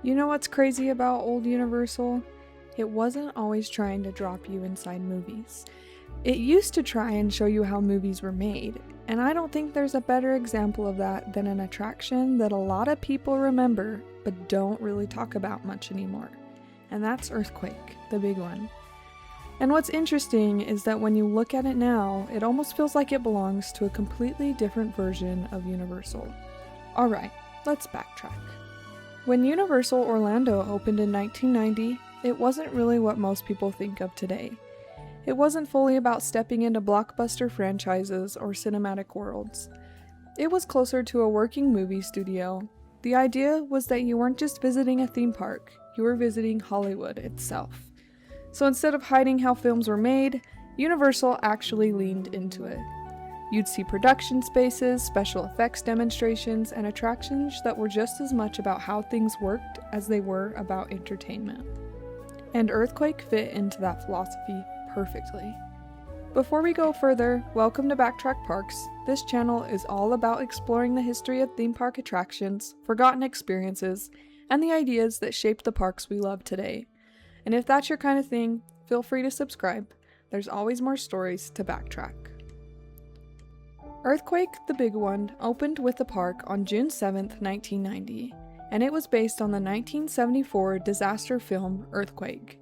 You know what's crazy about old Universal? It wasn't always trying to drop you inside movies. It used to try and show you how movies were made, and I don't think there's a better example of that than an attraction that a lot of people remember but don't really talk about much anymore. And that's Earthquake, the big one. And what's interesting is that when you look at it now, it almost feels like it belongs to a completely different version of Universal. Alright, let's backtrack. When Universal Orlando opened in 1990, it wasn't really what most people think of today. It wasn't fully about stepping into blockbuster franchises or cinematic worlds. It was closer to a working movie studio. The idea was that you weren't just visiting a theme park, you were visiting Hollywood itself. So instead of hiding how films were made, Universal actually leaned into it. You'd see production spaces, special effects demonstrations, and attractions that were just as much about how things worked as they were about entertainment. And Earthquake fit into that philosophy perfectly. Before we go further, welcome to Backtrack Parks. This channel is all about exploring the history of theme park attractions, forgotten experiences, and the ideas that shaped the parks we love today. And if that's your kind of thing, feel free to subscribe. There's always more stories to backtrack. Earthquake, the big one, opened with the park on June 7th, 1990, and it was based on the 1974 disaster film Earthquake.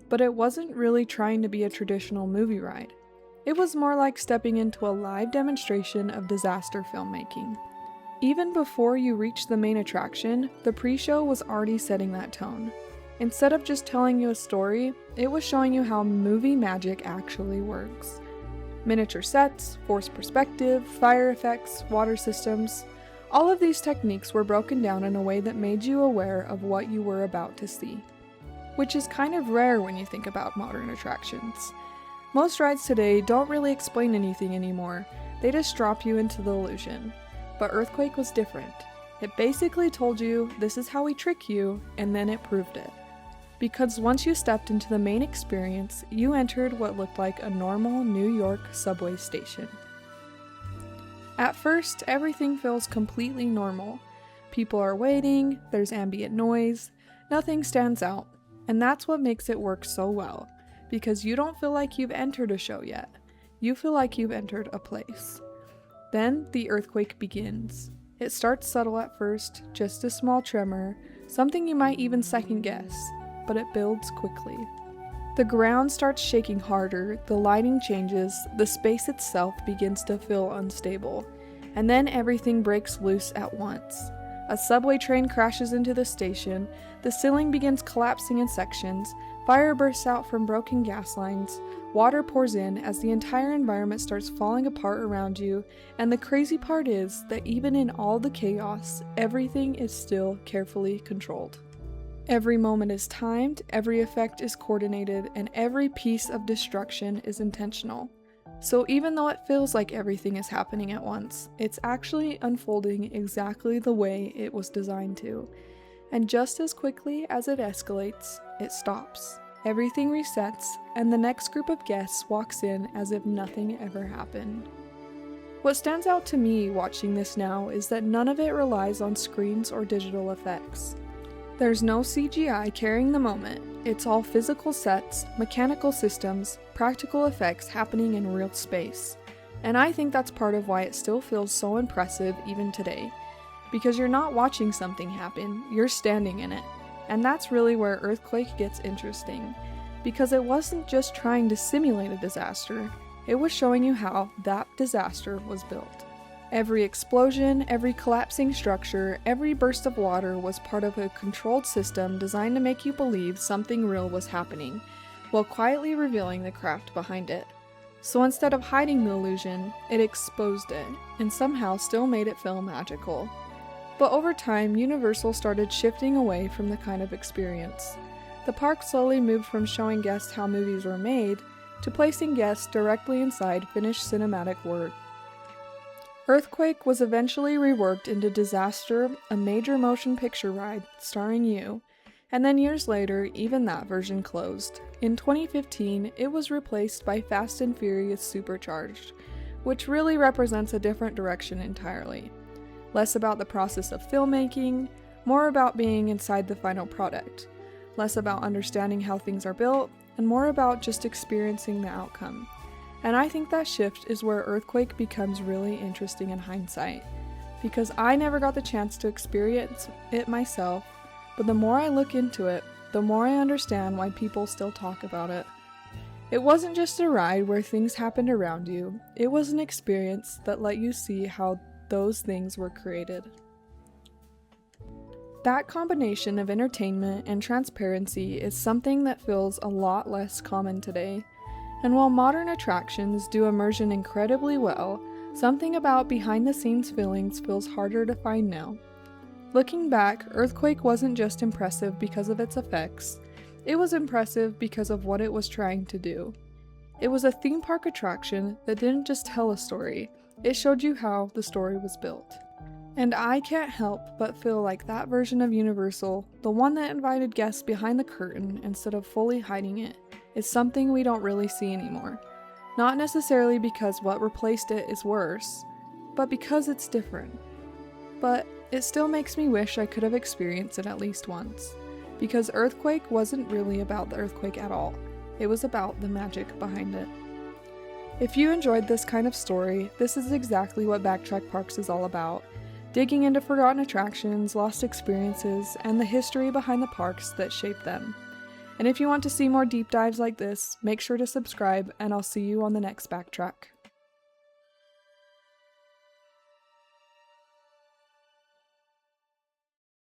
But it wasn't really trying to be a traditional movie ride. It was more like stepping into a live demonstration of disaster filmmaking. Even before you reached the main attraction, the pre-show was already setting that tone. Instead of just telling you a story, it was showing you how movie magic actually works. Miniature sets, forced perspective, fire effects, water systems, all of these techniques were broken down in a way that made you aware of what you were about to see. Which is kind of rare when you think about modern attractions. Most rides today don't really explain anything anymore, they just drop you into the illusion. But Earthquake was different. It basically told you, this is how we trick you, and then it proved it. Because once you stepped into the main experience, you entered what looked like a normal New York subway station. At first, everything feels completely normal. People are waiting, there's ambient noise, nothing stands out, and that's what makes it work so well, because you don't feel like you've entered a show yet, you feel like you've entered a place. Then the earthquake begins. It starts subtle at first, just a small tremor, something you might even second guess, but it builds quickly. The ground starts shaking harder, the lighting changes, the space itself begins to feel unstable, and then everything breaks loose at once. A subway train crashes into the station, the ceiling begins collapsing in sections, fire bursts out from broken gas lines, water pours in as the entire environment starts falling apart around you, and the crazy part is that even in all the chaos, everything is still carefully controlled. Every moment is timed, every effect is coordinated, and every piece of destruction is intentional. So even though it feels like everything is happening at once, it's actually unfolding exactly the way it was designed to. And just as quickly as it escalates, it stops. Everything resets, and the next group of guests walks in as if nothing ever happened. What stands out to me watching this now is that none of it relies on screens or digital effects. There's no CGI carrying the moment, it's all physical sets, mechanical systems, practical effects happening in real space. And I think that's part of why it still feels so impressive even today. Because you're not watching something happen, you're standing in it. And that's really where Earthquake gets interesting. Because it wasn't just trying to simulate a disaster, it was showing you how that disaster was built. Every explosion, every collapsing structure, every burst of water was part of a controlled system designed to make you believe something real was happening, while quietly revealing the craft behind it. So instead of hiding the illusion, it exposed it, and somehow still made it feel magical. But over time, Universal started shifting away from the kind of experience. The park slowly moved from showing guests how movies were made, to placing guests directly inside finished cinematic work. Earthquake was eventually reworked into Disaster, a major motion picture ride starring you, and then years later, even that version closed. In 2015, it was replaced by Fast and Furious Supercharged, which really represents a different direction entirely. Less about the process of filmmaking, more about being inside the final product, less about understanding how things are built, and more about just experiencing the outcome. And I think that shift is where Earthquake becomes really interesting in hindsight, because I never got the chance to experience it myself, but the more I look into it, the more I understand why people still talk about it. It wasn't just a ride where things happened around you, it was an experience that let you see how those things were created. That combination of entertainment and transparency is something that feels a lot less common today. And while modern attractions do immersion incredibly well, something about behind-the-scenes feelings feels harder to find now. Looking back, Earthquake wasn't just impressive because of its effects, it was impressive because of what it was trying to do. It was a theme park attraction that didn't just tell a story, it showed you how the story was built. And I can't help but feel like that version of Universal, the one that invited guests behind the curtain instead of fully hiding it, is something we don't really see anymore. Not necessarily because what replaced it is worse, but because it's different. But it still makes me wish I could have experienced it at least once, because Earthquake wasn't really about the earthquake at all. It was about the magic behind it. If you enjoyed this kind of story, this is exactly what Backtrack Parks is all about. Digging into forgotten attractions, lost experiences, and the history behind the parks that shaped them. And if you want to see more deep dives like this, make sure to subscribe, and I'll see you on the next Backtrack.